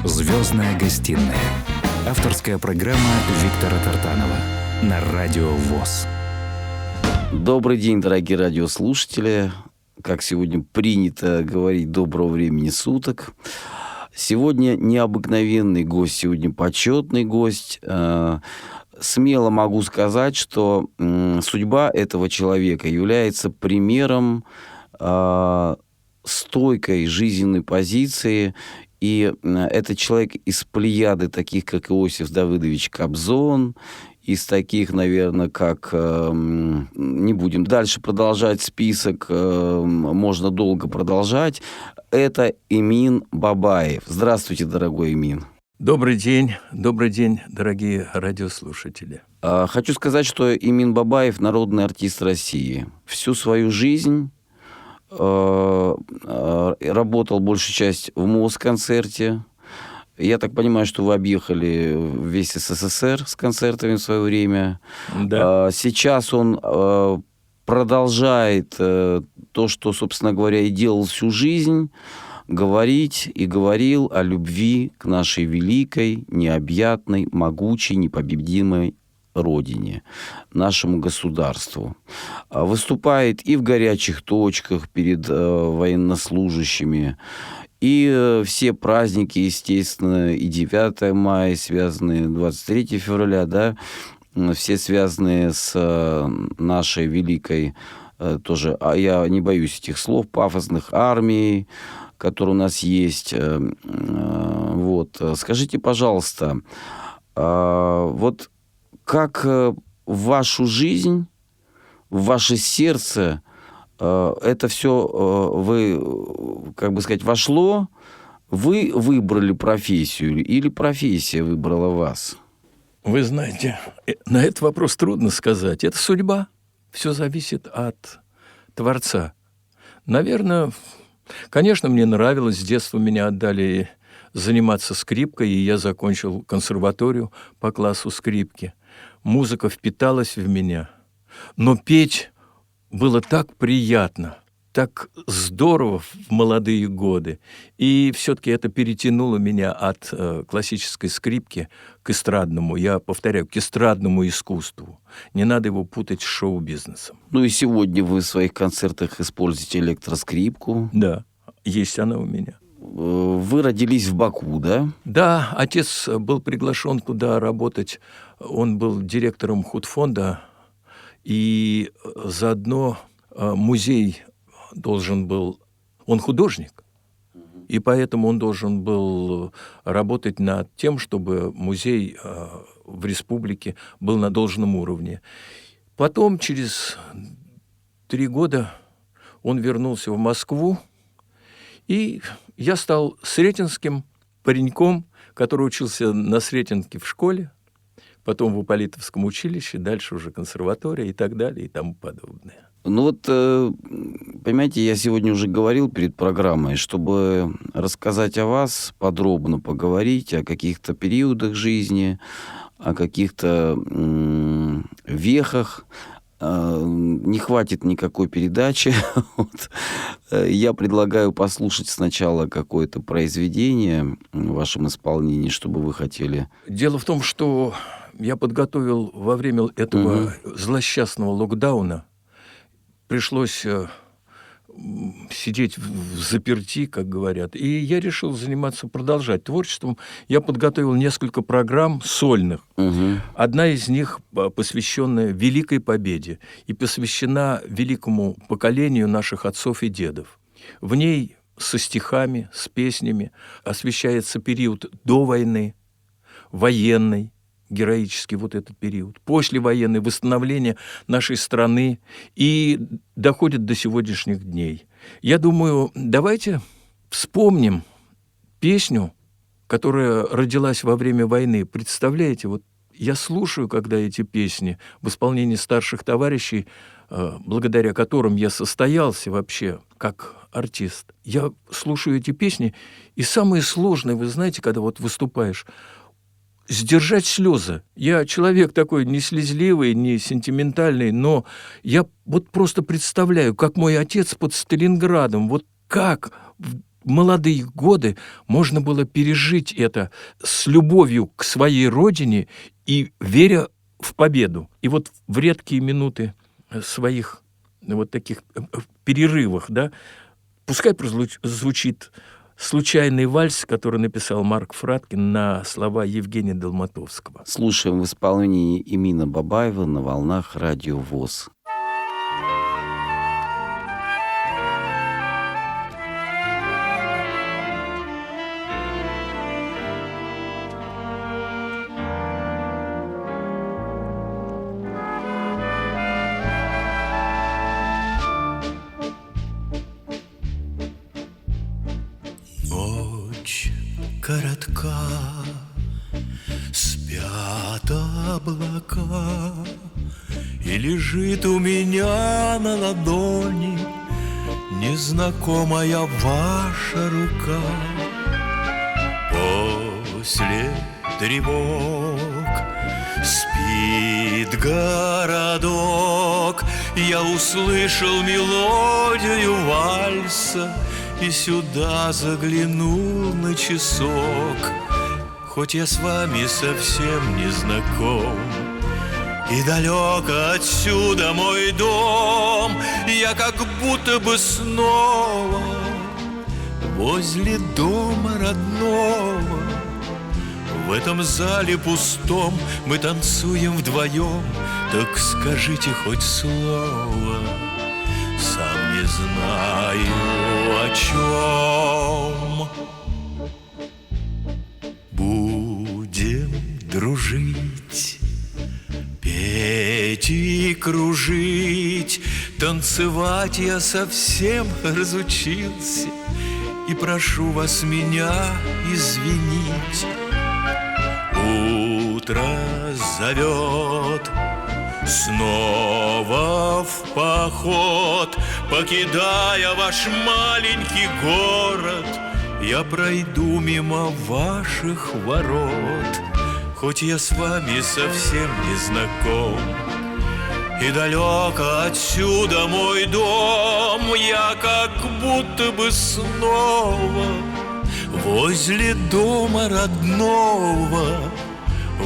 «Звездная гостиная». Авторская программа Виктора Тартанова на Радио ВОС. Добрый день, дорогие радиослушатели. Как сегодня принято говорить, доброго времени суток. Сегодня необыкновенный гость, сегодня почетный гость. Смело могу сказать, что судьба этого человека является примером стойкой жизненной позиции. И это человек из плеяды таких, как Иосиф Давыдович Кобзон, из таких, наверное, как... Не будем дальше продолжать список, можно долго продолжать. Это Эмин Бабаев. Здравствуйте, дорогой Эмин. Добрый день, дорогие радиослушатели. Хочу сказать, что Эмин Бабаев – народный артист России. Всю свою жизнь работал большую часть в Москонцерте. Я так понимаю, что вы объехали весь СССР с концертами в свое время. Да. Сейчас он продолжает то, что, собственно говоря, и делал всю жизнь, говорить и говорил о любви к нашей великой, необъятной, могучей, непобедимой Родине, нашему государству. Выступает и в горячих точках перед военнослужащими, и все праздники, естественно, и 9 мая, связанные 23 февраля, да, все связанные с нашей великой, тоже, я не боюсь этих слов, пафосных, армией, которая у нас есть. Вот. Скажите, пожалуйста, вот как в вашу жизнь, в ваше сердце это все, вы, как бы сказать, вошло, вы выбрали профессию или профессия выбрала вас? Вы знаете, на этот вопрос трудно сказать. Это судьба. Все зависит от Творца. Наверное, конечно, мне нравилось. С детства меня отдали заниматься скрипкой, и я закончил консерваторию по классу скрипки. Музыка впиталась в меня. Но петь было так приятно, так здорово в молодые годы. И все-таки это перетянуло меня от классической скрипки к эстрадному, я повторяю, к эстрадному искусству. Не надо его путать с шоу-бизнесом. Ну и сегодня вы в своих концертах используете электроскрипку. Да, есть она у меня. Вы родились в Баку, да? Да, отец был приглашен туда работать. Он был директором худфонда, и заодно музей должен был... Он художник, и поэтому он должен был работать над тем, чтобы музей в республике был на должном уровне. Потом, через 3 года, он вернулся в Москву, и я стал сретенским пареньком, который учился на Сретенке в школе, потом в Ипполитовском училище, дальше уже консерватория и так далее и тому подобное. Ну вот, понимаете, я сегодня уже говорил перед программой, чтобы рассказать о вас, подробно поговорить о каких-то периодах жизни, о каких-то вехах. Не хватит никакой передачи. Вот. Я предлагаю послушать сначала какое-то произведение в вашем исполнении, чтобы вы хотели. Дело в том, что я подготовил во время этого злосчастного локдауна. Пришлось сидеть в заперти, как говорят. И я решил продолжать творчеством. Я подготовил несколько программ сольных. Одна из них посвященная Великой Победе и посвящена великому поколению наших отцов и дедов. В ней со стихами, с песнями освещается период до войны, военный, героический вот этот период, послевоенное восстановление нашей страны и доходит до сегодняшних дней. Я думаю, давайте вспомним песню, которая родилась во время войны. Представляете, вот я слушаю, когда эти песни в исполнении старших товарищей, благодаря которым я состоялся вообще как артист. Я слушаю эти песни, и самое сложное, вы знаете, когда вот выступаешь, сдержать слезы. Я человек такой не слезливый, не сентиментальный, но я вот просто представляю, как мой отец под Сталинградом, вот как молодые годы можно было пережить это с любовью к своей родине и веря в победу. И вот в редкие минуты своих вот таких перерывах, да, пускай прозвучит случайный вальс, который написал Марк Фраткин на слова Евгения Долматовского. Слушаем в исполнении Эмина Бабаева на волнах Радио ВОС. Коротка, спят облака, и лежит у меня на ладони незнакомая ваша рука. После тревог спит городок, я услышал мелодию вальса и сюда заглянул на часок. Хоть я с вами совсем не знаком, и далек отсюда мой дом, я как будто бы снова возле дома родного. В этом зале пустом мы танцуем вдвоем, так скажите хоть слово. Сам не знаю о чем. Будем дружить, петь и кружить, танцевать я совсем разучился, и прошу вас меня извинить. Утро зовет снова в поход, покидая ваш маленький город, я пройду мимо ваших ворот. Хоть я с вами совсем не знаком, и далек отсюда мой дом, я как будто бы снова возле дома родного.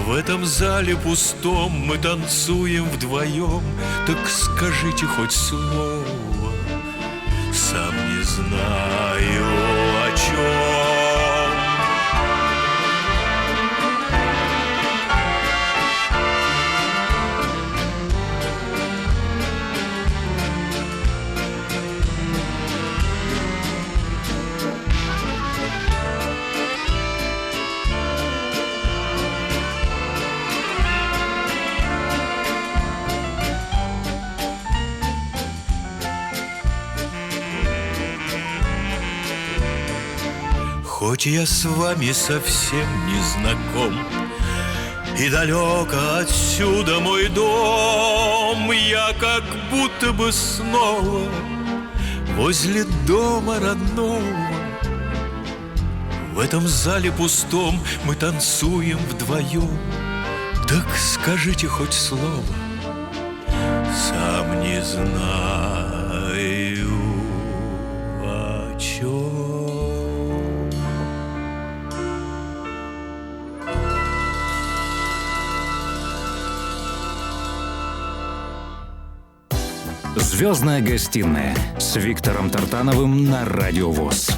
В этом зале пустом мы танцуем вдвоем, так скажите хоть слово. Сам не знаю о чем. Хоть я с вами совсем не знаком, и далек отсюда мой дом, я как будто бы снова возле дома родного. В этом зале пустом мы танцуем вдвоем, так скажите хоть слово. Сам не знаю о чем. «Звездная гостиная» с Виктором Тартановым на Радио ВОС.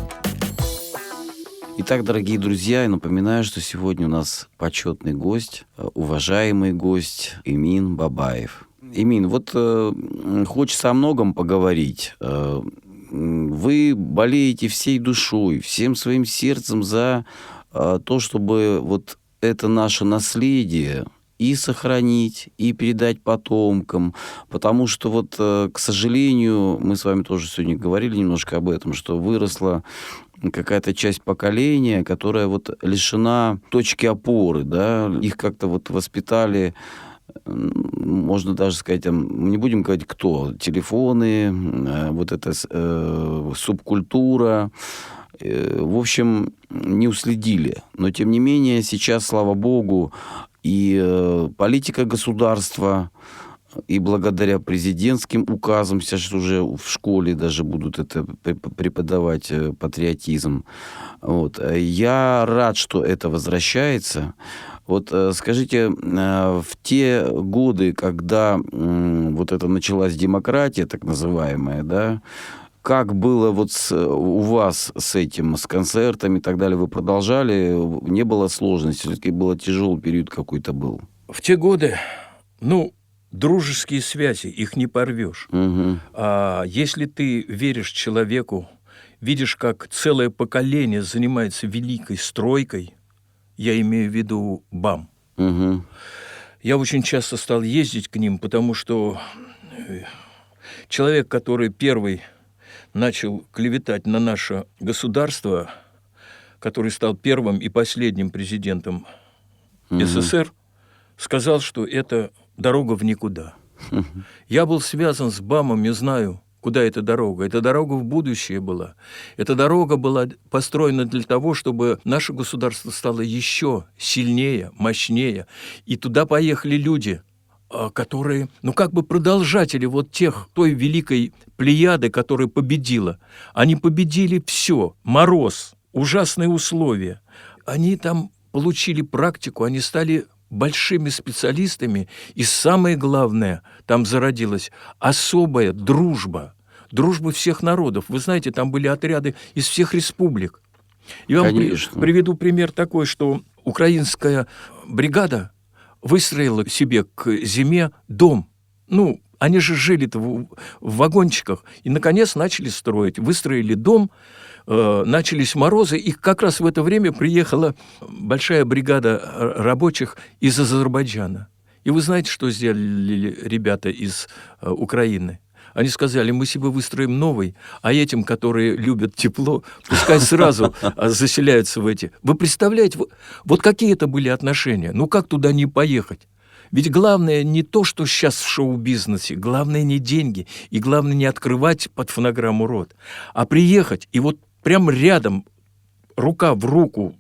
Итак, дорогие друзья, я напоминаю, что сегодня у нас почетный гость, уважаемый гость Эмин Бабаев. Эмин, вот хочется о многом поговорить. Вы болеете всей душой, всем своим сердцем за то, чтобы вот это наше наследие и сохранить, и передать потомкам. Потому что вот, к сожалению, мы с вами тоже сегодня говорили немножко об этом, что выросла какая-то часть поколения, которая вот лишена точки опоры, да, их как-то вот воспитали, можно даже сказать, мы не будем говорить кто, телефоны, вот эта субкультура, в общем, не уследили. Но, тем не менее, сейчас, слава богу, и политика государства и благодаря президентским указам, сейчас уже в школе даже будут это преподавать, патриотизм. Вот. Я рад, что это возвращается. Вот скажите, в те годы, когда вот это началась демократия, так называемая, да, как было вот у вас с этим, с концертами и так далее? Вы продолжали? Не было сложностей? Все-таки был тяжелый период какой-то был? В те годы, дружеские связи, их не порвешь. Угу. А если ты веришь человеку, видишь, как целое поколение занимается великой стройкой, я имею в виду БАМ. Угу. Я очень часто стал ездить к ним, потому что человек, который первый начал клеветать на наше государство, который стал первым и последним президентом СССР, сказал, что это дорога в никуда. Я был связан с БАМом и знаю, куда эта дорога. Эта дорога в будущее была. Эта дорога была построена для того, чтобы наше государство стало еще сильнее, мощнее. И туда поехали люди, которые, продолжатели вот той великой плеяды, которая победила. Они победили все. Мороз, ужасные условия. Они там получили практику, они стали большими специалистами, и самое главное, там зародилась особая дружба. Дружба всех народов. Вы знаете, там были отряды из всех республик. И вам приведу пример такой, что украинская бригада выстроила себе к зиме дом. Они же жили-то в вагончиках. И, наконец, начали строить. Выстроили дом, начались морозы, и как раз в это время приехала большая бригада рабочих из Азербайджана. И вы знаете, что сделали ребята из Украины? Они сказали, мы себе выстроим новый, а этим, которые любят тепло, пускай сразу заселяются в эти. Вы представляете, вот какие это были отношения? Как туда не поехать? Ведь главное не то, что сейчас в шоу-бизнесе, главное не деньги, и главное не открывать под фонограмму рот, а приехать и вот прямо рядом, рука в руку,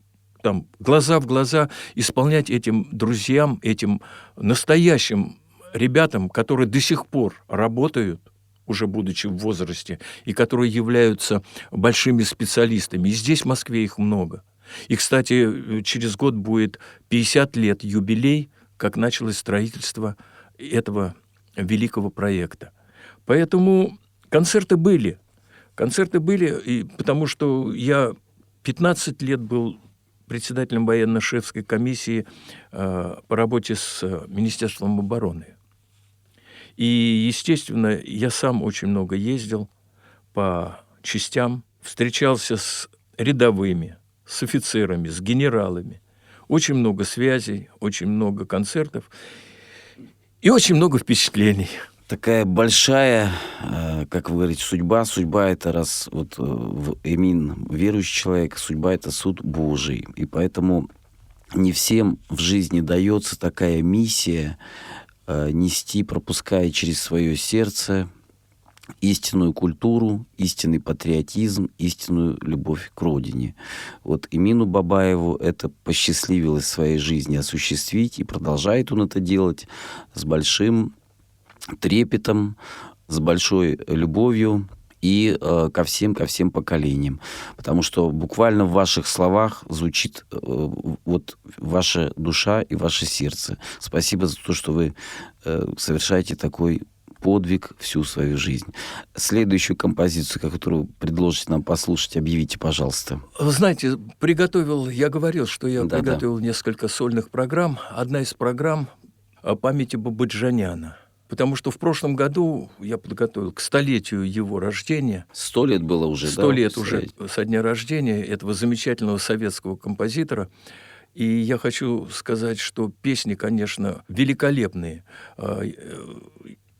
глаза в глаза исполнять этим друзьям, этим настоящим ребятам, которые до сих пор работают, уже будучи в возрасте, и которые являются большими специалистами. И здесь, в Москве, их много. И, кстати, через год будет 50 лет юбилей, как началось строительство этого великого проекта. Поэтому концерты были. И потому что я 15 лет был председателем военно-шефской комиссии по работе с Министерством обороны. И, естественно, я сам очень много ездил по частям, встречался с рядовыми, с офицерами, с генералами. Очень много связей, очень много концертов и очень много впечатлений. Такая большая, как вы говорите, судьба. Судьба — это раз Эмин верующий человек, судьба — это суд Божий. И поэтому не всем в жизни дается такая миссия нести, пропуская через свое сердце истинную культуру, истинный патриотизм, истинную любовь к родине. Вот Эмину Бабаеву это посчастливилось в своей жизни осуществить, и продолжает он это делать с большим трепетом, с большой любовью и ко всем поколениям. Потому что буквально в ваших словах звучит ваша душа и ваше сердце. Спасибо за то, что вы совершаете такой подвиг всю свою жизнь. Следующую композицию, которую предложите нам послушать, объявите, пожалуйста. Вы знаете, я говорил, что я приготовил несколько сольных программ. Одна из программ о памяти Бабаджаняна. Потому что в прошлом году я подготовил к 100-летию его рождения. 100 лет было уже, 100 лет уже со дня рождения этого замечательного советского композитора. И я хочу сказать, что песни, конечно, великолепные.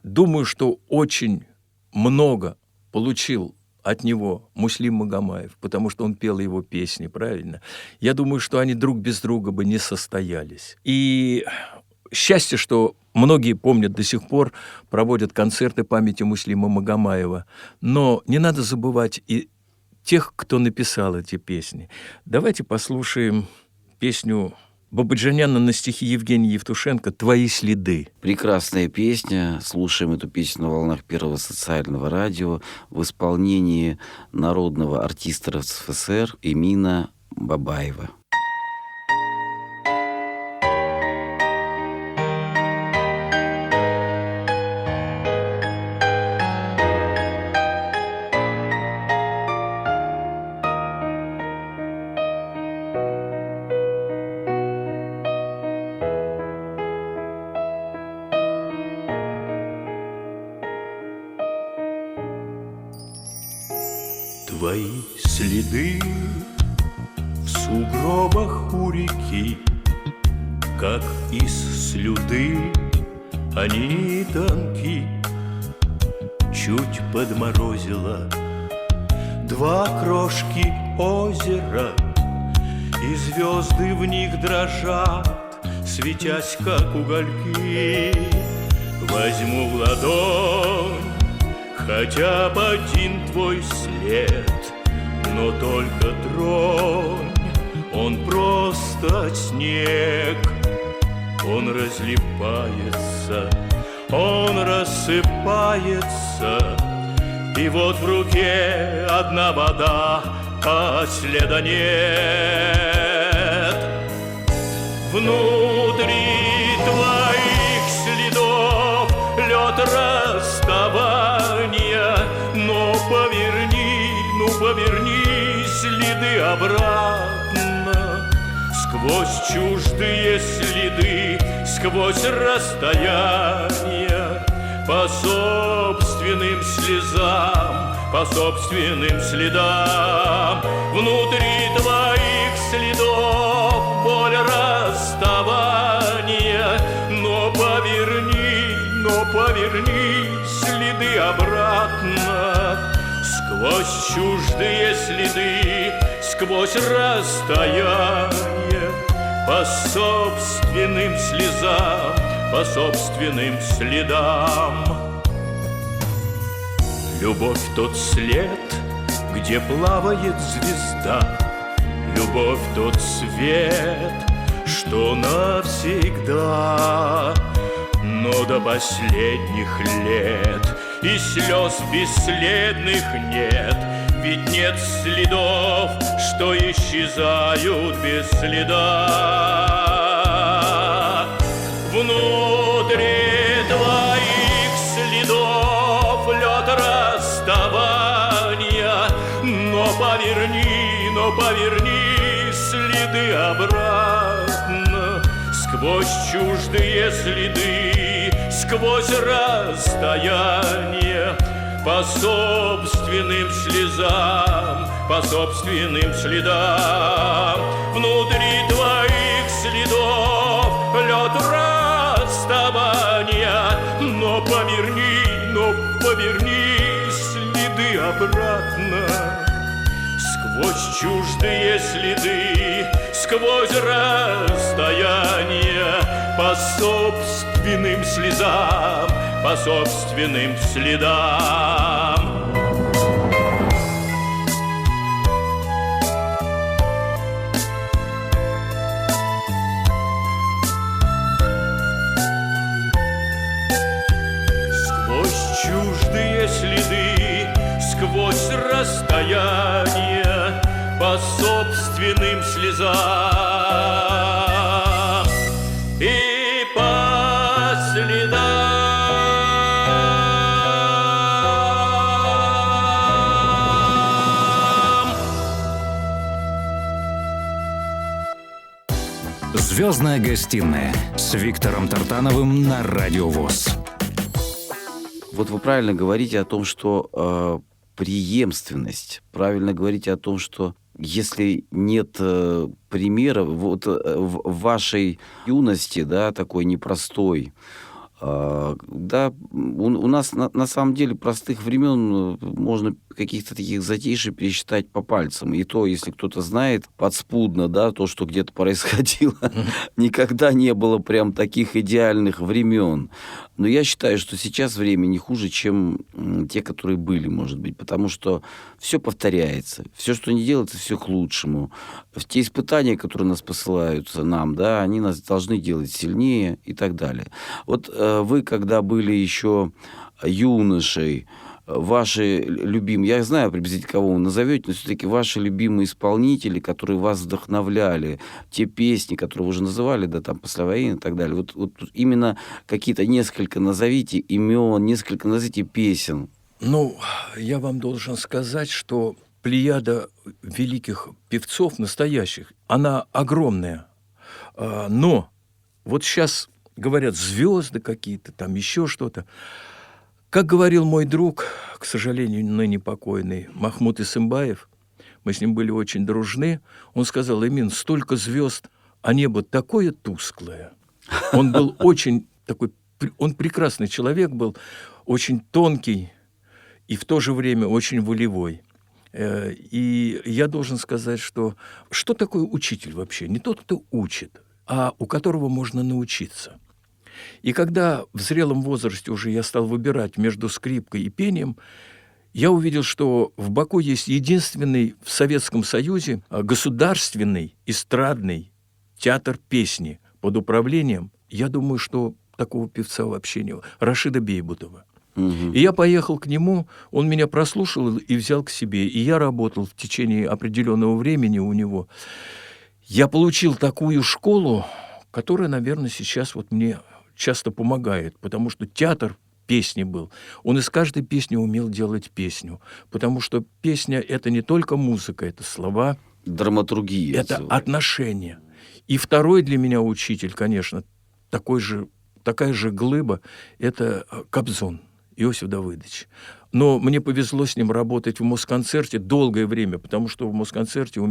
Думаю, что очень много получил от него Муслим Магомаев, потому что он пел его песни, правильно? Я думаю, что они друг без друга бы не состоялись. И счастье, что многие помнят до сих пор, проводят концерты памяти Муслима Магомаева. Но не надо забывать и тех, кто написал эти песни. Давайте послушаем песню Бабаджаняна на стихи Евгения Евтушенко «Твои следы». Прекрасная песня. Слушаем эту песню на волнах Первого социального радио в исполнении народного артиста РСФСР Эмина Бабаева. Твои следы в сугробах у реки, как из слюды, они тонки. Чуть подморозило два крошки озера, и звезды в них дрожат, светясь, как угольки. Возьму в ладонь хотя бы один твой след, но только тронь, он просто снег. Он разлипается, он рассыпается, и вот в руке одна вода, а следа нет. Внутри твоих следов лед расставания, но поверни следы обратно. Сквозь чуждые следы, сквозь расстояния, по собственным слезам, по собственным следам. Внутри твоих следов боль расставания, но поверни следы обратно. Сквозь чуждые следы, сквозь расстояние, по собственным слезам, по собственным следам. Любовь тот след, где плавает звезда, любовь тот свет, что навсегда. Но до последних лет и слез бесследных нет, ведь нет следов, что исчезают без следа. Внутри твоих следов лед расставания, но поверни следы обратно. Сквозь чуждые следы, сквозь расстояние, по собственным слезам, по собственным следам. Внутри твоих следов лед расставания, но поверни следы обратно. Сквозь чуждые следы, сквозь расстояние, по собственным слезам, по собственным следам. Сквозь чуждые следы, сквозь расстояние, по собственным слезам и по следам. «Звездная гостиная» с Виктором Тартановым на Радио ВОС. Вот вы правильно говорите о том, что преемственность. Правильно говорите о том, что если нет примера, вот в вашей юности, да, такой непростой, Да, у нас на самом деле простых времен можно каких-то таких затишей пересчитать по пальцам. И то, если кто-то знает подспудно, да, то, что где-то происходило, никогда не было прям таких идеальных времен. Но я считаю, что сейчас время не хуже, чем те, которые были, может быть, потому что все повторяется. Все, что не делается, все к лучшему. Те испытания, которые нас посылают нам, да, они нас должны делать сильнее и так далее. Вот вы, когда были еще юношей, ваши любимые, я знаю приблизительно, кого вы назовете, но все-таки ваши любимые исполнители, которые вас вдохновляли, те песни, которые вы уже называли, да, там, послевоенные и так далее, вот именно какие-то несколько назовите имен, несколько назовите песен. Ну, я вам должен сказать, что плеяда великих певцов, настоящих, она огромная. Но вот сейчас говорят звезды какие-то, там еще что-то. Как говорил мой друг, к сожалению, ныне покойный, Махмуд Исымбаев, мы с ним были очень дружны, он сказал: Эмин, столько звезд, а небо такое тусклое. Он был очень такой, он прекрасный человек был, очень тонкий и в то же время очень волевой. И я должен сказать, что такое учитель вообще? Не тот, кто учит, а у которого можно научиться. И когда в зрелом возрасте уже я стал выбирать между скрипкой и пением, я увидел, что в Баку есть единственный в Советском Союзе государственный эстрадный театр песни под управлением, я думаю, что такого певца вообще не было, Рашида Бейбутова. И я поехал к нему, он меня прослушал и взял к себе. И я работал в течение определенного времени у него. Я получил такую школу, которая, наверное, сейчас вот мне часто помогает, потому что театр песни был. Он из каждой песни умел делать песню, потому что песня — это не только музыка, это слова. Драматургия. Это отношения. И второй для меня учитель, конечно, такая же глыба — это Кобзон Иосиф Давыдович. Но мне повезло с ним работать в Москонцерте долгое время, потому что в Москонцерте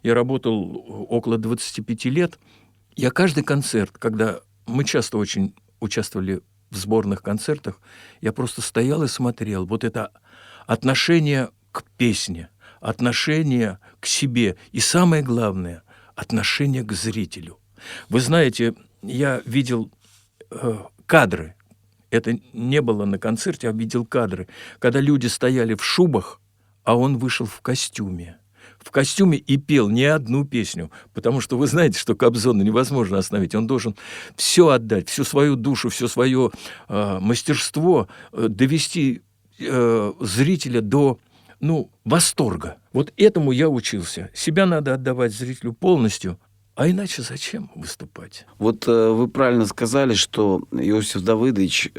я работал около 25 лет. Я каждый концерт, когда мы часто очень участвовали в сборных концертах, я просто стоял и смотрел. Вот это отношение к песне, отношение к себе и, самое главное, отношение к зрителю. Вы знаете, я видел кадры. Это не было на концерте, а видел кадры, когда люди стояли в шубах, а он вышел в костюме. В костюме и пел не одну песню, потому что вы знаете, что Кобзона невозможно остановить. Он должен все отдать, всю свою душу, все свое мастерство довести зрителя до восторга. Вот этому я учился. Себя надо отдавать зрителю полностью, а иначе зачем выступать? Вот вы правильно сказали, что Иосиф Давыдович,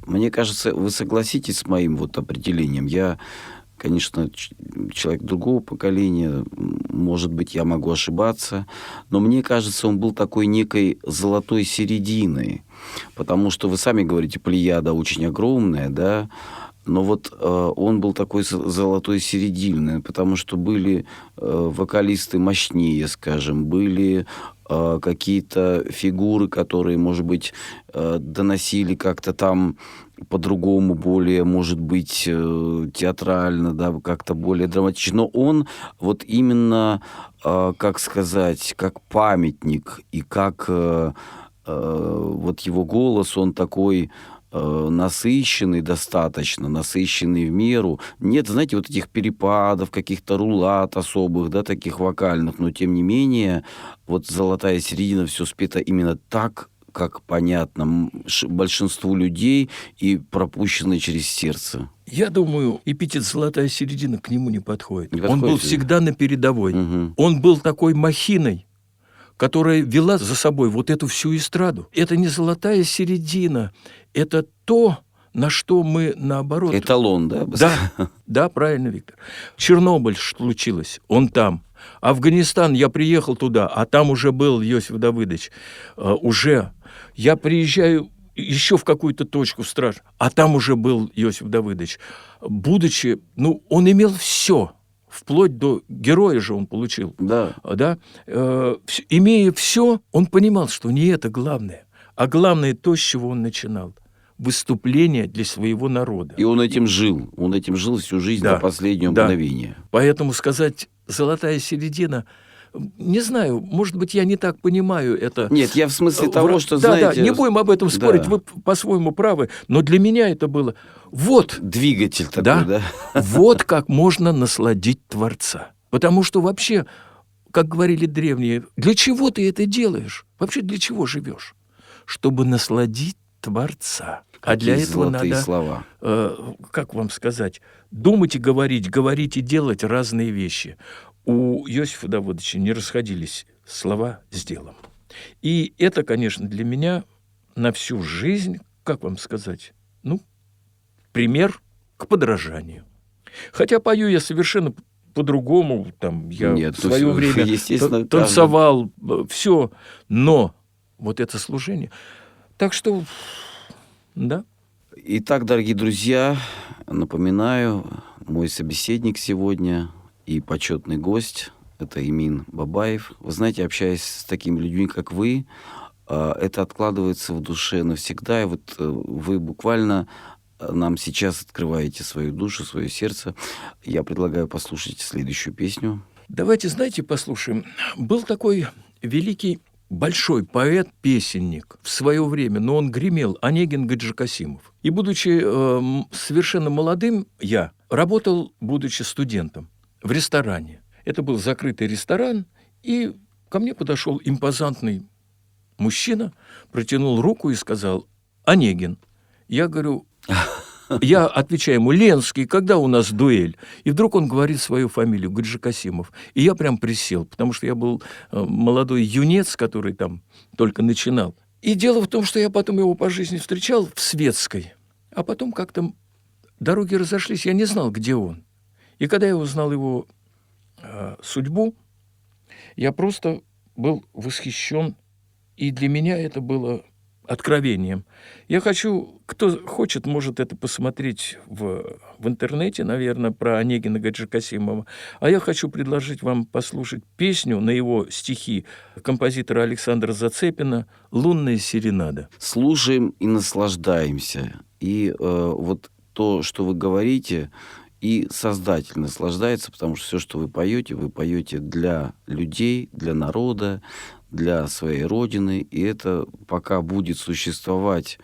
мне кажется, вы согласитесь с моим вот определением. Я, конечно, человек другого поколения, может быть, я могу ошибаться, но мне кажется, он был такой некой золотой серединой, потому что вы сами говорите, плеяда очень огромная, да, но вот он был такой золотой серединой, потому что были вокалисты мощнее, скажем, были какие-то фигуры, которые, может быть, доносили как-то там по-другому, более, может быть, театрально, да, как-то более драматично. Но он вот именно, как сказать, как памятник, и как вот его голос, он такой насыщенный достаточно, насыщенный в меру. Нет, знаете, вот этих перепадов, каких-то рулат особых, да, таких вокальных, но тем не менее, вот золотая середина, все спето именно так, как понятно большинству людей и пропущено через сердце. Я думаю, эпитет «золотая середина» к нему не подходит. Не Он был подходит? всегда на передовой. Угу. Он был такой махиной, которая вела за собой вот эту всю эстраду. Это не золотая середина, это то, на что мы, наоборот... Эталон, да? Да, правильно, Виктор. Чернобыль случилось, он там. Афганистан, я приехал туда, а там уже был Иосиф Давыдович. Я приезжаю еще в какую-то точку страшную, а там уже был Иосиф Давыдович. Будучи, он имел все. Вплоть до героя же он получил. Да. Имея все, он понимал, что не это главное, а главное то, с чего он начинал. Выступление для своего народа. И он этим жил всю жизнь до последнего мгновения. Поэтому сказать «золотая середина», не знаю, может быть, я не так понимаю это. Нет, я в смысле того, что, знаете... Да, не будем об этом спорить, вы по-своему правы, но для меня это было... Вот. Двигатель такой, да? Вот как можно насладить Творца. Потому что вообще, как говорили древние, для чего ты это делаешь? Вообще для чего живешь? Чтобы насладить Творца. А для этого надо, слова. Как вам сказать, думать и говорить и делать разные вещи. У Иосифа Давыдовича не расходились слова с делом. И это, конечно, для меня на всю жизнь, как вам сказать, пример к подражанию. Хотя пою я совершенно по-другому, там, я в свое время танцевал, все, но вот это служение. Так что, да. Итак, дорогие друзья, напоминаю, мой собеседник сегодня и почетный гость – это Эмин Бабаев. Вы знаете, общаясь с такими людьми, как вы, это откладывается в душе навсегда. И вот вы буквально нам сейчас открываете свою душу, свое сердце. Я предлагаю послушать следующую песню. Давайте, знаете, послушаем. Был такой великий, большой поэт-песенник в свое время, но он гремел, Онегин Гаджикасимов. И, будучи совершенно молодым, я работал, будучи студентом, в ресторане. Это был закрытый ресторан, и ко мне подошел импозантный мужчина, протянул руку и сказал: «Онегин». Я говорю, я отвечаю ему: «Ленский, когда у нас дуэль?» И вдруг он говорит свою фамилию, Гаджикасимов. И я прям присел, потому что я был молодой юнец, который там только начинал. И дело в том, что я потом его по жизни встречал в Светской, а потом как-то дороги разошлись, я не знал, где он. И когда я узнал его судьбу, я просто был восхищен, и для меня это было откровением. Я хочу, кто хочет, может это посмотреть в интернете, наверное, про Онегина Гаджикасимова. А я хочу предложить вам послушать песню на его стихи композитора Александра Зацепина «Лунная серенада». Слушаем и наслаждаемся. И вот то, что вы говорите, и Создатель наслаждается, потому что все, что вы поете для людей, для народа, для своей родины, и это пока будет существовать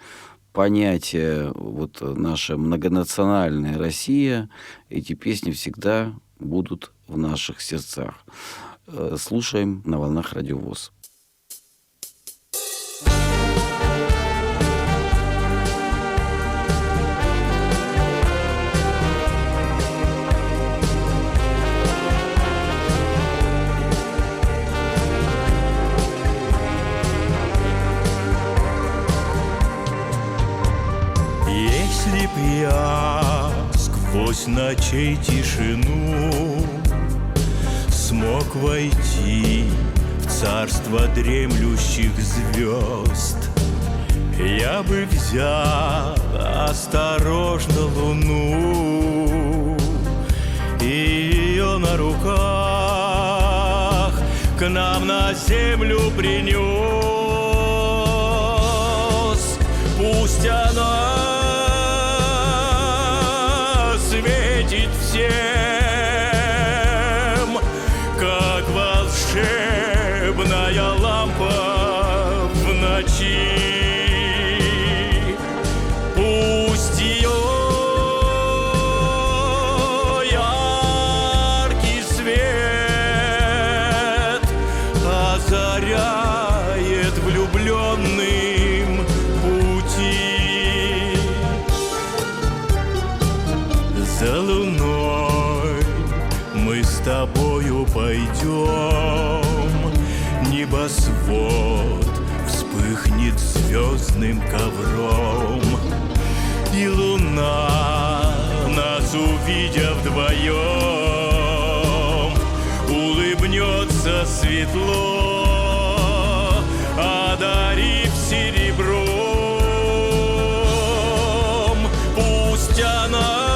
понятие вот наша многонациональная Россия, эти песни всегда будут в наших сердцах. Слушаем на волнах Радио ВОС. Если б я сквозь ночей тишину смог войти в царство дремлющих звезд, я бы взял осторожно луну и ее на руках к нам на землю принес. Пусть она светит всем, как волшебная лампа в ночи. Пусть ее яркий свет озаряет влюбленным пути. За луной мы с тобою пойдем, небосвод вспыхнет звездным ковром, и луна, нас увидя вдвоем, улыбнется светло, одарив серебром. Пусть она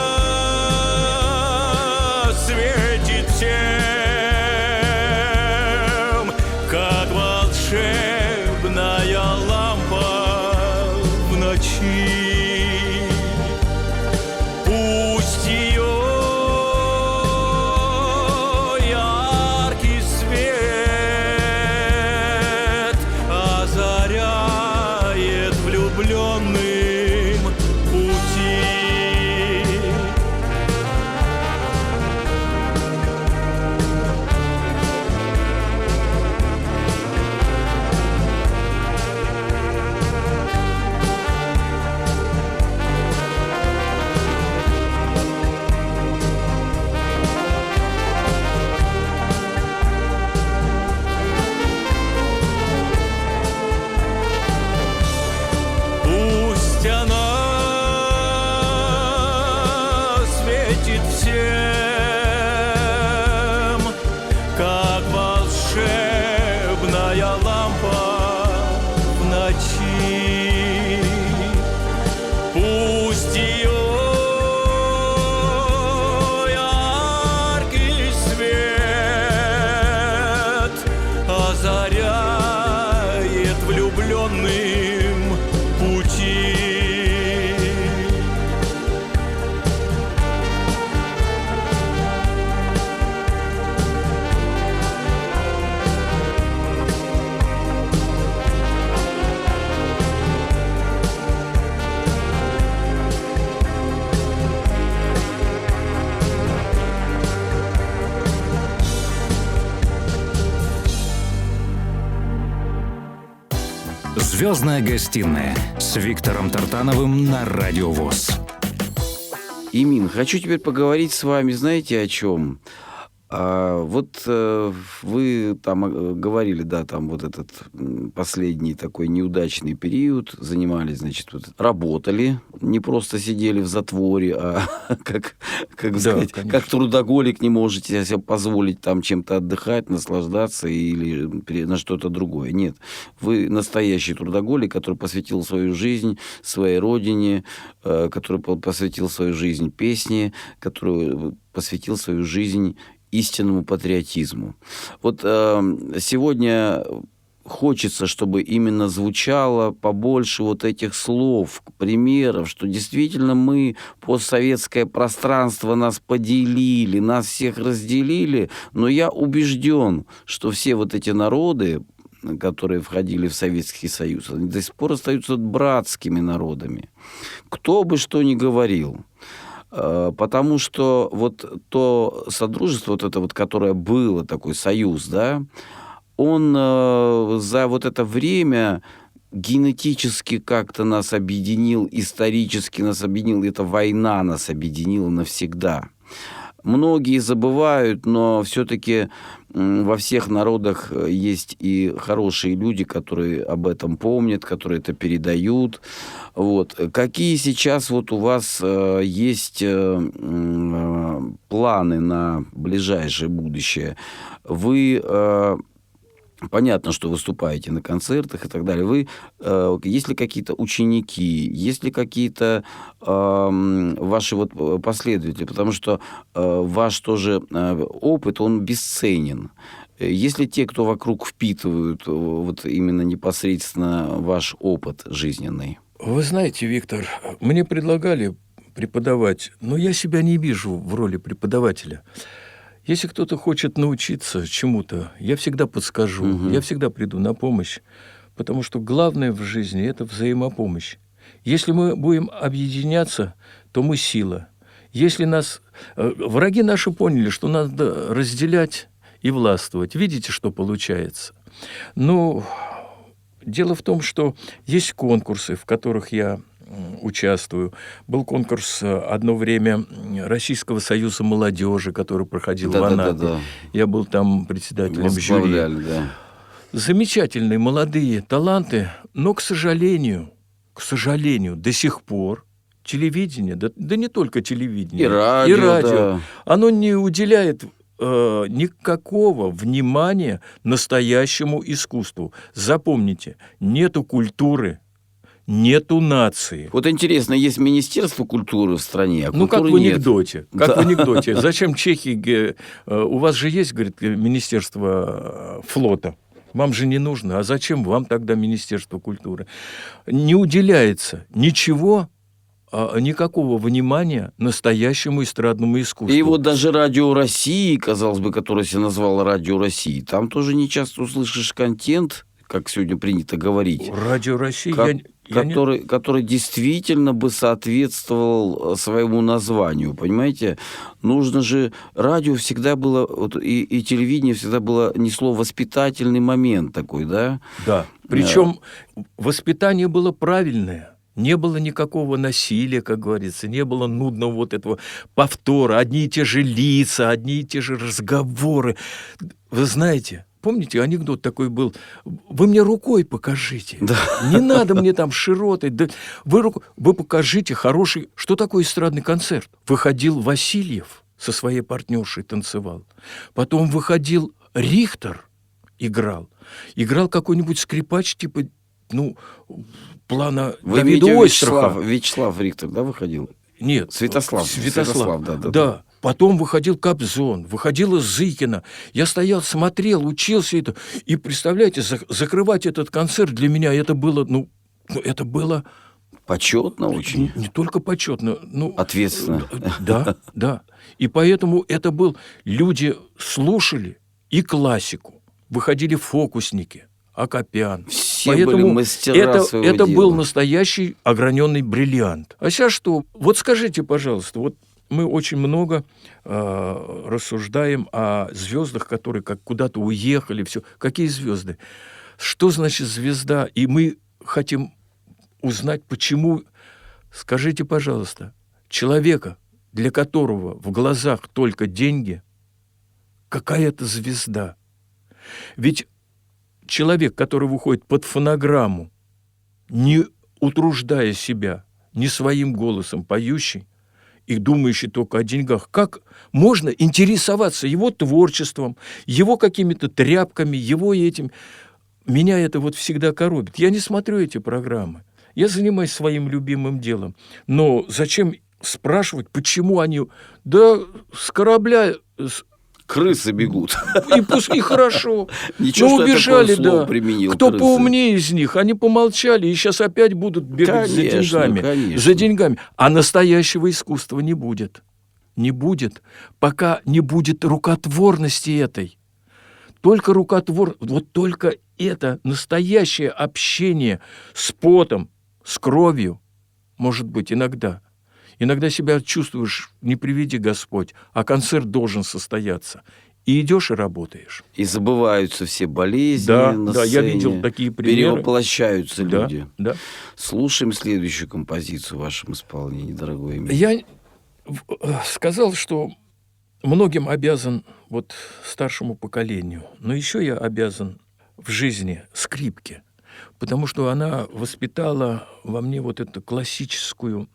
светит всем, как волшебная лампа ночи. Пусть ее яркий свет озаряет влюбленным пути. Пусть она светит всем, как волшебная лампа в ночи. Пусть ее яркий свет озаряет влюбленным пути. «Звездная гостиная» с Виктором Тартановым на Радио ВОС. Имин, хочу теперь поговорить с вами, знаете, о чем? Вы там говорили, да, там вот этот последний такой неудачный период, занимались, значит, работали, не просто сидели в затворе, а как сказать, как трудоголик не можете себе позволить там чем-то отдыхать, наслаждаться или на что-то другое. Нет, вы настоящий трудоголик, который посвятил свою жизнь своей родине, который посвятил свою жизнь песне, который посвятил свою жизнь истинному патриотизму. Вот сегодня хочется, чтобы именно звучало побольше вот этих слов, примеров, что действительно мы, постсоветское пространство, нас поделили, нас всех разделили, но я убежден, что все вот эти народы, которые входили в Советский Союз, они до сих пор остаются братскими народами. Кто бы что ни говорил. Потому что вот то содружество, вот это вот, которое было, такой союз, да, он за вот это время генетически как-то нас объединил, исторически нас объединил, эта война нас объединила навсегда. Многие забывают, но все-таки во всех народах есть и хорошие люди, которые об этом помнят, которые это передают. Вот. Какие сейчас вот у вас есть планы на ближайшее будущее? Вы... Понятно, что выступаете на концертах и так далее. Есть ли какие-то ученики, есть ли какие-то ваши вот последователи? Потому что ваш тоже опыт, он бесценен. Есть ли те, кто вокруг впитывают вот именно непосредственно ваш опыт жизненный? Вы знаете, Виктор, мне предлагали преподавать, но я себя не вижу в роли преподавателя. Если кто-то хочет научиться чему-то, я всегда подскажу, я всегда приду на помощь, потому что главное в жизни – это взаимопомощь. Если мы будем объединяться, то мы сила. Если враги наши поняли, что надо разделять и властвовать, видите, что получается? Ну, дело в том, что есть конкурсы, в которых я участвую. Был конкурс одно время Российского союза молодежи, который проходил в Анапе. Я был там председателем жюри. Да. Замечательные молодые таланты, но, к сожалению, до сих пор телевидение, да не только телевидение, и радио, оно не уделяет никакого внимания настоящему искусству. Запомните, нету культуры, нету нации. Вот интересно, есть Министерство культуры в стране, а как в анекдоте. Нет. Как в анекдоте. Зачем чехи... У вас же есть, говорит, Министерство флота. Вам же не нужно. А зачем вам тогда Министерство культуры? Не уделяется никакого внимания настоящему эстрадному искусству. И вот даже Радио России, казалось бы, которое себя назвало Радио России, там тоже не часто услышишь контент, как сегодня принято говорить, Радио России... который действительно бы соответствовал своему названию, понимаете? Нужно же... Радио всегда было, и телевидение всегда было, несло воспитательный момент такой, да? Да, причем воспитание было правильное. Не было никакого насилия, как говорится, не было нудного вот этого повтора, одни и те же лица, одни и те же разговоры. Вы знаете, помните, анекдот такой был: вы мне рукой покажите, Да. Не надо мне там широтой, да вы покажите хороший... Что такое эстрадный концерт? Выходил Васильев со своей партнершей, танцевал, потом выходил Рихтер, играл какой-нибудь скрипач, типа, плана Вы Давида имеете Ойстраха. Вячеслав Рихтер, да, выходил? Нет. Святослав, да. Да. Потом выходил Кобзон, выходила Зыкина. Я стоял, смотрел, учился это. И, представляете, закрывать этот концерт для меня, это было, это было... Почетно очень. Не только почетно. Ответственно. Да. И поэтому это был... Люди слушали и классику. Выходили фокусники, Акопян. Все были мастера своего это дела. был настоящий ограненный бриллиант. А сейчас что? Вот скажите, пожалуйста, вот мы очень много рассуждаем о звездах, которые как куда-то уехали. Все. Какие звезды? Что значит звезда? И мы хотим узнать, почему. Скажите, пожалуйста, человека, для которого в глазах только деньги, какая это звезда? Ведь человек, который выходит под фонограмму, не утруждая себя, не своим голосом поющий и думающий только о деньгах, как можно интересоваться его творчеством, его какими-то тряпками, его этим? Меня это вот всегда коробит. Я не смотрю эти программы. Я занимаюсь своим любимым делом. Но зачем спрашивать, почему они... Да с корабля... Крысы бегут. И хорошо. Ничего, что убежали, я такое слово да. применил, Кто крысы. поумнее из них, они помолчали, и сейчас опять будут бегать за деньгами. Конечно. За деньгами. А настоящего искусства не будет. Не будет, пока не будет рукотворности этой. Только вот только это настоящее общение с потом, с кровью, может быть, иногда. Иногда себя чувствуешь, не приведи Господь, а концерт должен состояться. И идешь и работаешь. И забываются все болезни на Да, сцене. я видел такие примеры. Перевоплощаются люди. Да. Слушаем следующую композицию в вашем исполнении, дорогой Эмиль. Я сказал, что многим обязан вот старшему поколению, но еще я обязан в жизни скрипке, потому что она воспитала во мне вот эту классическую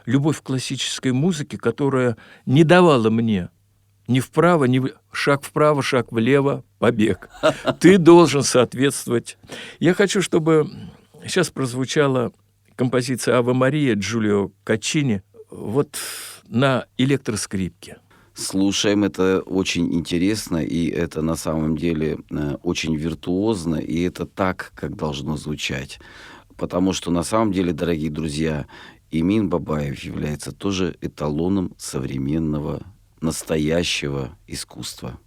любовь к классической музыке, которая не давала мне ни вправо, ни шаг вправо, шаг влево, побег. Ты должен соответствовать. Я хочу, чтобы сейчас прозвучала композиция «Аве Мария» Джулио Каччини вот на электроскрипке. Слушаем, это очень интересно, и это на самом деле очень виртуозно, и это так, как должно звучать. Потому что на самом деле, дорогие друзья, Эмин Бабаев является тоже эталоном современного, настоящего искусства.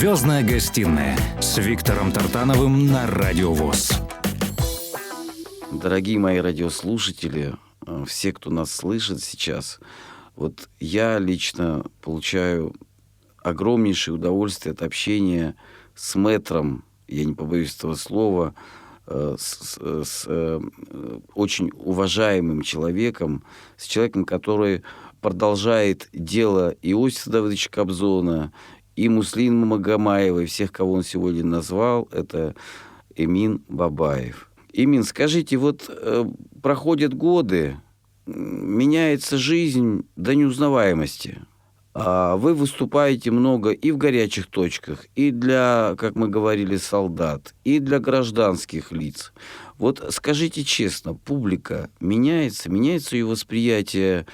Звездная гостиная с Виктором Тартановым на Радио ВОС. Дорогие мои радиослушатели, все, кто нас слышит сейчас, вот я лично получаю огромнейшее удовольствие от общения с мэтром, я не побоюсь этого слова, с очень уважаемым человеком, с человеком, который продолжает дело Иосифа Давыдовича Кобзона, и Муслима Магомаева, и всех, кого он сегодня назвал, это Эмин Бабаев. Эмин, скажите, вот проходят годы, меняется жизнь до неузнаваемости. А вы выступаете много и в горячих точках, и для, как мы говорили, солдат, и для гражданских лиц. Вот скажите честно, публика меняется ее восприятие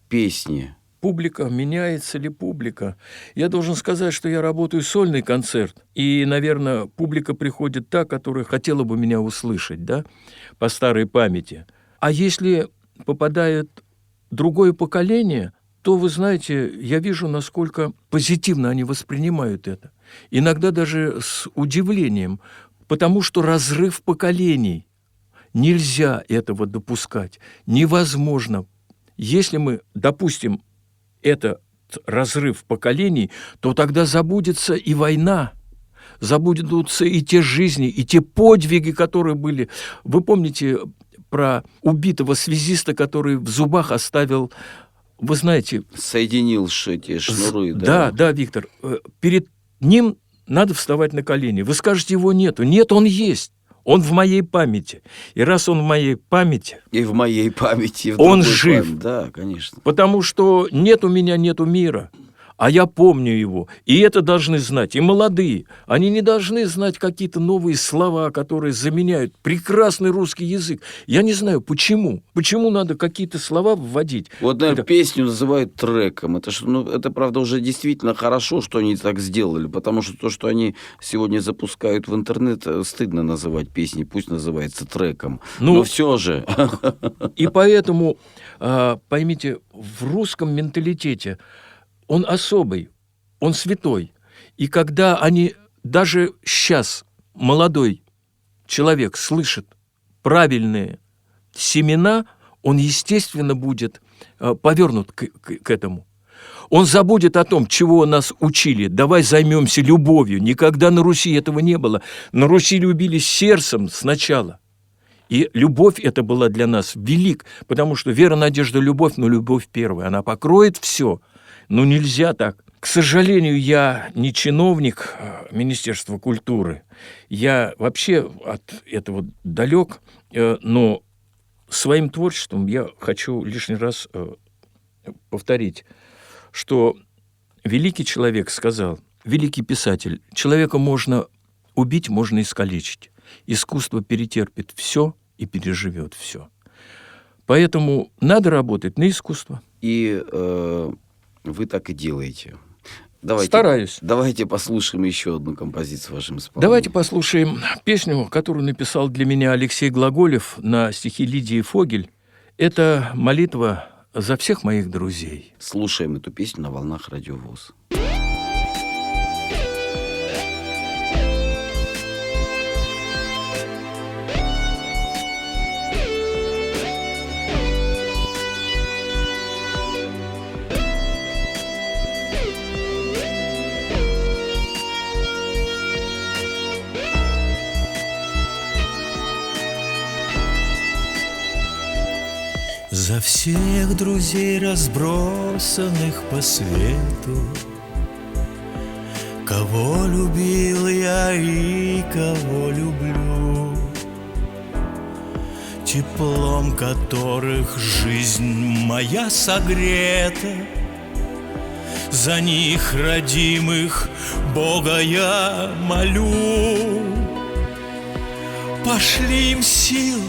песни? Публика, меняется ли публика? Я должен сказать, что я работаю сольный концерт, и, наверное, публика приходит та, которая хотела бы меня услышать, да, по старой памяти. А если попадает другое поколение, то, вы знаете, я вижу, насколько позитивно они воспринимают это. Иногда даже с удивлением, потому что разрыв поколений. Нельзя этого допускать. Невозможно. Если мы допустим этот разрыв поколений, то тогда забудется и война, забудутся и те жизни, и те подвиги, которые были. Вы помните про убитого связиста, который в зубах оставил, вы знаете... Соединил эти шнуры, да? Да, Виктор. Перед ним надо вставать на колени. Вы скажете, его нету. Нет, он есть. Он в моей памяти. И раз он в моей памяти... И в моей памяти. И в он жив. Да, конечно. Потому что нет у меня, нету мира. А я помню его. И это должны знать и молодые. Они не должны знать какие-то новые слова, которые заменяют прекрасный русский язык. Я не знаю, почему. Почему надо какие-то слова вводить? Вот, наверное, песню называют треком. Это, правда, уже действительно хорошо, что они так сделали, потому что то, что они сегодня запускают в интернет, стыдно называть песней, пусть называется треком. Но все же. И поэтому, поймите, в русском менталитете он особый, он святой. И когда они, даже сейчас молодой человек слышит правильные семена, он, естественно, будет повернут к этому. Он забудет о том, чего нас учили. Давай займемся любовью. Никогда на Руси этого не было. На Руси любили сердцем сначала. И любовь эта была для нас велик, потому что вера, надежда, любовь, но любовь первая. Она покроет все. Ну, нельзя так. К сожалению, я не чиновник Министерства культуры. Я вообще от этого далек, но своим творчеством я хочу лишний раз повторить, что великий человек сказал, великий писатель, человека можно убить, можно искалечить. Искусство перетерпит все и переживет все. Поэтому надо работать на искусство. И вы так и делаете. Стараюсь. Давайте послушаем еще одну композицию в вашем исполнении. Давайте послушаем песню, которую написал для меня Алексей Глаголев на стихи Лидии Фогель. Это молитва за всех моих друзей. Слушаем эту песню на волнах Радио ВОС. За всех друзей, разбросанных по свету, кого любил я и кого люблю, теплом которых жизнь моя согрета, за них, родимых, Бога я молю. Пошли им сил,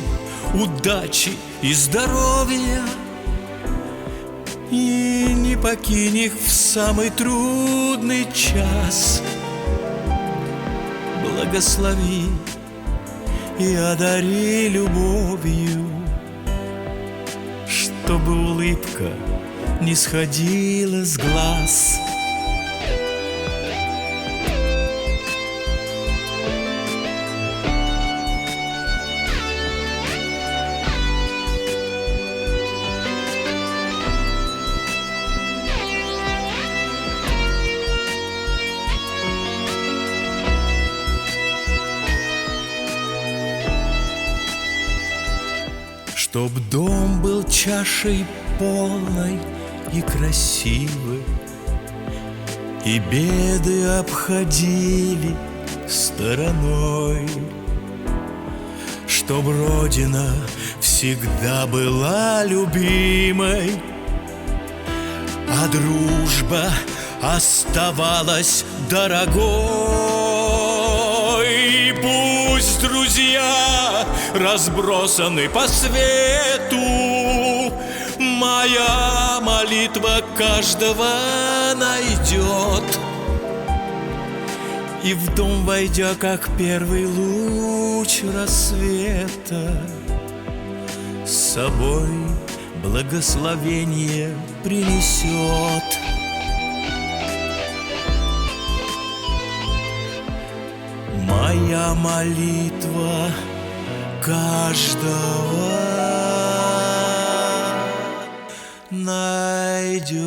удачи и здоровья, и не покинь их в самый трудный час. Благослови и одари любовью, чтобы улыбка не сходила с глаз. Чтоб дом был чашей полной и красивой, и беды обходили стороной, чтоб Родина всегда была любимой, а дружба оставалась дорогой. И пусть друзья разбросаны по свету, моя молитва каждого найдет. И в дом войдя, как первый луч рассвета, с собой благословение принесет. Моя молитва каждого найдет.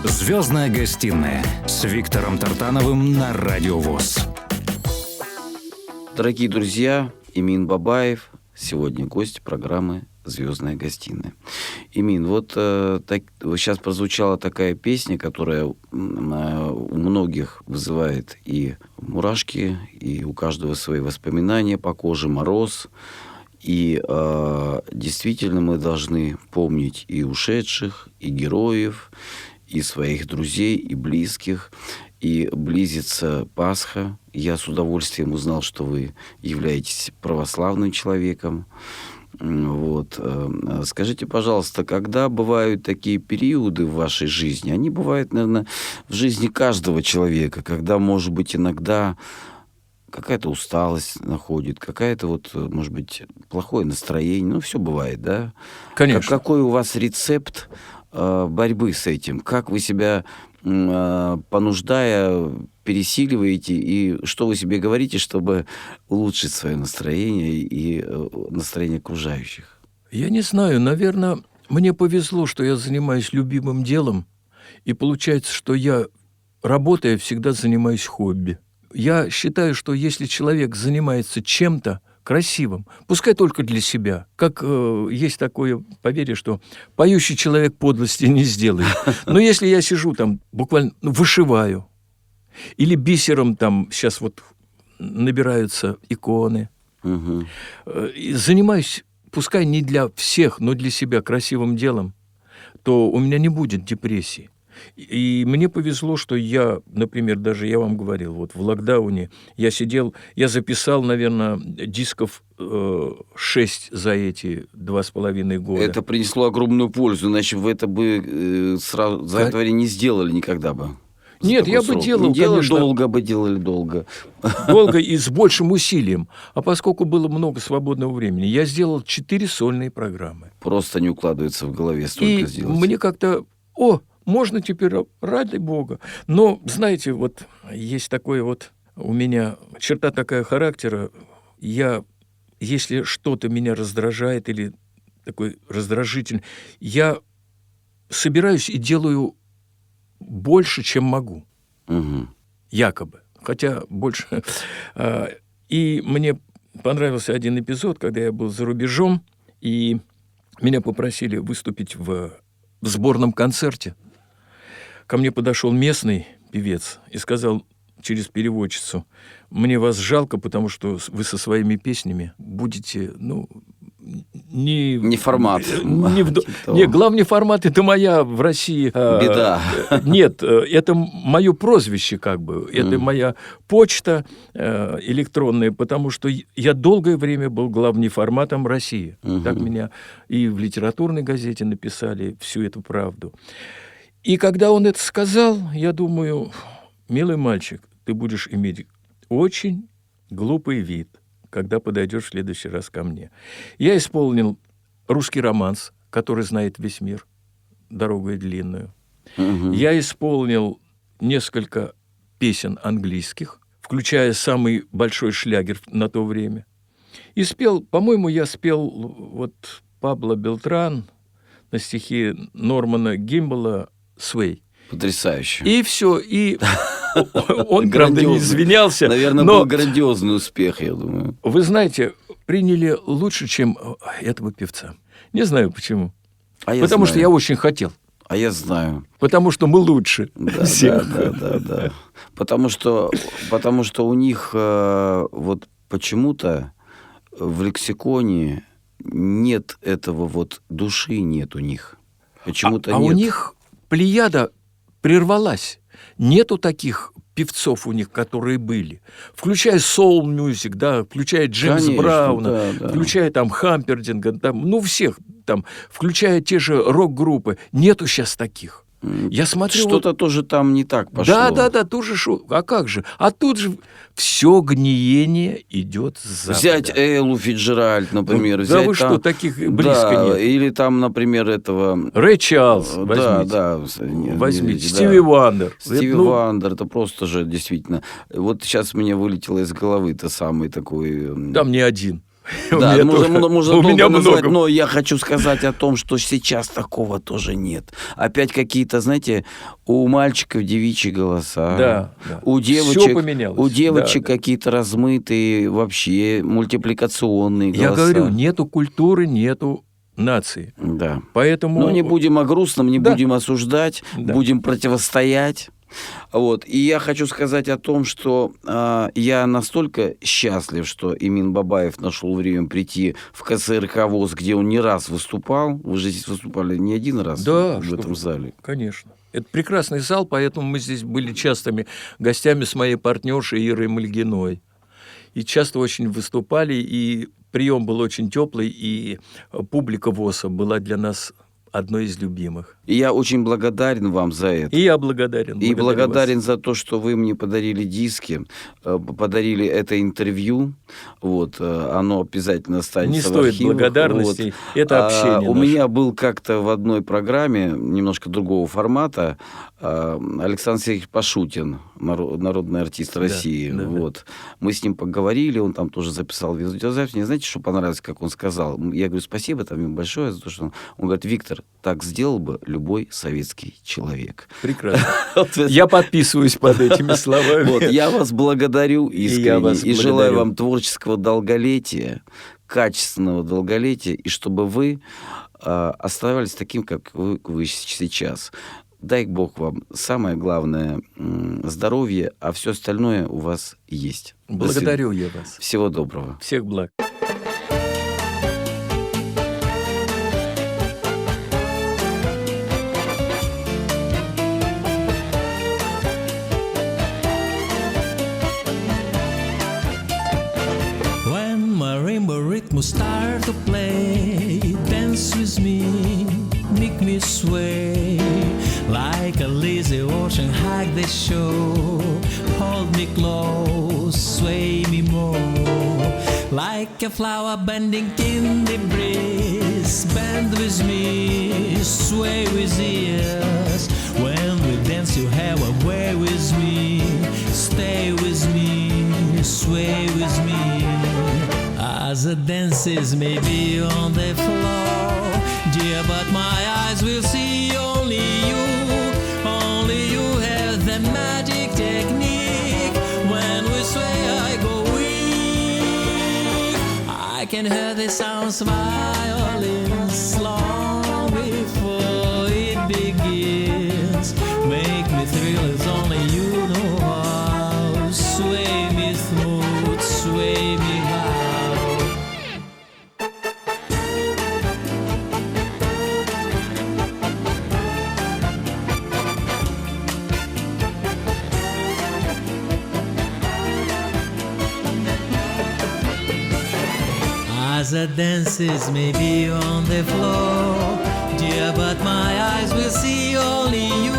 «Звездная гостиная» с Виктором Тартановым на Радио ВОС. Дорогие друзья, Эмин Бабаев, сегодня гость программы «Звездная гостиная». Эмин, вот сейчас прозвучала такая песня, которая у многих вызывает и мурашки, и у каждого свои воспоминания по коже, мороз. И действительно мы должны помнить и ушедших, и героев, и своих друзей, и близких. И близится Пасха. Я с удовольствием узнал, что вы являетесь православным человеком. Вот. Скажите, пожалуйста, когда бывают такие периоды в вашей жизни? Они бывают, наверное, в жизни каждого человека, когда, может быть, иногда какая-то усталость находит, какая-то вот, может быть, плохое настроение. Ну, все бывает, да? Конечно. Какой у вас рецепт борьбы с этим? Как вы себя, понуждая, пересиливаете? И что вы себе говорите, чтобы улучшить свое настроение и настроение окружающих? Я не знаю, наверное, мне повезло, что я занимаюсь любимым делом, и получается, что я, работая, всегда занимаюсь хобби. Я считаю, что если человек занимается чем-то красивым, пускай только для себя, как есть такое поверье, что поющий человек подлости не сделает. Но если я сижу там, буквально вышиваю, или бисером там сейчас вот набираются иконы, и занимаюсь, пускай не для всех, но для себя красивым делом, то у меня не будет депрессии. И мне повезло, что я, например, даже я вам говорил, вот в локдауне я сидел, я записал, наверное, дисков 6 за эти 2,5 года. Это принесло огромную пользу, иначе вы это бы сразу за это время не сделали никогда бы. Нет, я бы делал, конечно. Делали долго. Долго и с большим усилием. А поскольку было много свободного времени, я сделал 4 сольные программы. Просто не укладывается в голове столько сделать. И мне как-то, можно теперь, ради бога. Но, знаете, вот есть такое вот у меня черта такая характера. Если что-то меня раздражает или такой раздражитель, я собираюсь и делаю больше, чем могу. Угу. Якобы. Хотя больше. И мне понравился один эпизод, когда я был за рубежом, и меня попросили выступить в сборном концерте. Ко мне подошел местный певец и сказал через переводчицу: мне вас жалко, потому что вы со своими песнями будете, не формат. Нет, главный формат — это моя в России... Беда. Нет, это мое прозвище как бы. Это моя почта электронная, потому что я долгое время был главным форматом России. Так меня и в литературной газете написали всю эту правду. И когда он это сказал, я думаю: милый мальчик, ты будешь иметь очень глупый вид, когда подойдешь в следующий раз ко мне. Я исполнил русский романс, который знает весь мир дорогой длинную. Мгм. Я исполнил несколько песен английских, включая самый большой шлягер на то время. И спел, по-моему, я спел вот Пабло Белтран на стихи Нормана Гимбала «Свей». Потрясающе. И все, и он, правда, не Грандиозный. извинялся, Наверное, но, был грандиозный успех, я думаю. вы знаете, приняли лучше, чем этого певца. Не знаю почему. А я Потому что знаю. я очень хотел. А я знаю. Потому что мы лучше Да, всех. да. Потому что у них вот почему-то в лексиконе нет этого вот души, нет у них. Почему-то А нет. у них плеяда прервалась. Нету таких певцов у них, которые были. Включая Soul Music, да, включая Джеймса Конечно, Брауна, да. включая там Хампердинга, там, ну, всех там, включая те же рок-группы. Нету сейчас таких. Я смотрю... Что-то тоже там не так пошло. Да, тоже шо. А как же? А тут же все гниение идет с запада. Взять Эллу Фицджеральд, например. Да взять вы там- что, таких близко да, нет. Или там, например, этого... Рэй Чарльз Да, возьмите. да. Возьмите. Да. Стиви Вандер. Стиви Ну, Вандер, это просто же действительно... Вот сейчас мне вылетело из головы-то самый такой... Там не один. У Да, меня можно тоже- долго у меня назвать, много. но я хочу сказать о том, что сейчас такого тоже нет. Опять какие-то, знаете, у мальчиков девичьи голоса. Да. У Всё девочек, поменялось. у девочек Да. какие-то размытые, вообще мультипликационные голоса. Я говорю, нету культуры, нету нации. Да. Поэтому... Но не будем о грустном, не Да. будем осуждать, Да. будем противостоять. Вот. И я хочу сказать о том, что я настолько счастлив, что Эмин Бабаев нашел время прийти в КСРК ВОС, где он не раз выступал. Вы же здесь выступали не один раз Да, в что этом вы. зале. Конечно. Это прекрасный зал, поэтому мы здесь были частыми гостями с моей партнершей Ирой Мальгиной. И часто очень выступали, и прием был очень теплый, и публика ВОСа была для нас одной из любимых. И я очень благодарен вам за это. И я благодарен. И Благодарю благодарен вас. за то, что вы мне подарили диски, подарили это интервью. Вот, оно обязательно останется Не в стоит архивах. благодарностей. Вот. Это общение У наше. меня был как-то в одной программе, немножко другого формата, Александр Сергеевич Пашутин, народный артист России. да. Вот. Мы с ним поговорили, он там тоже записал видеозапись. Не знаете, что понравилось, как он сказал? Я говорю, спасибо там ему большое за то, что он говорит, Виктор, так сделал бы любой советский человек. Прекрасно. Вот это- Я подписываюсь под этими словами. Вот, я вас благодарю искренне вас и желаю благодарю. вам творческого долголетия, качественного долголетия, и чтобы вы оставались таким, как вы сейчас. Дай Бог вам самое главное здоровье, а все остальное у вас есть. До свидания. Благодарю я вас. Всего доброго. Всех благ. When marimba rhythm start to play, dance with me, make me sway like a lazy ocean hug the shore. Hold me close, sway me more like a flower bending in the breeze. Bend with me, sway with ears. When we dance, you have a way with me. Stay with me, sway with me. As the dances may be on the floor, dear, but my eyes will see only you. Only you have the magic technique. When we sway, I go weak. I can hear the sounds of violins long before it begins. Make me thrill as only you know how. Sway me smooth, sway me high. As the dances may be on the floor, dear, but my eyes will see only you.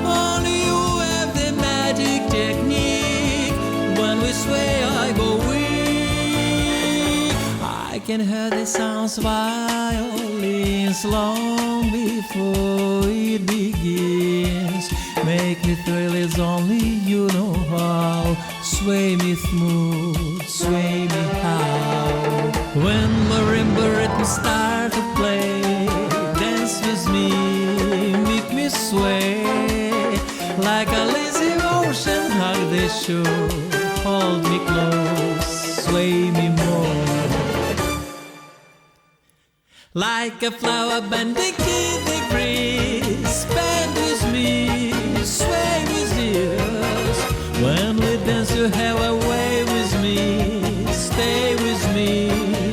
Only you have the magic technique. When we sway, I go weak. I can hear the sounds of violins dance long before it begins. Make me thrill as only you know how. Sway me smooth, sway me how. When marimba rhythm start to play, dance with me, make me sway. Like a lazy ocean, hug the shore. Hold me close, sway me more. Like a flower bending in the breeze, bend with me, sway with yours. When we dance, you have a way with me. Stay with me,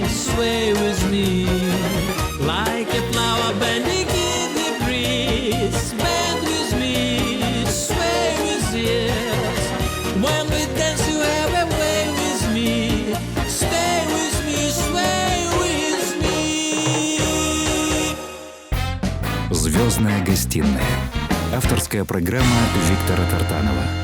sway with me. Like a flower bending in the breeze, bend with me, sway with yours. When we dance, you have a way with me. Stay with me, sway with me. «Звездная гостиная». Авторская программа Виктора Тартанова.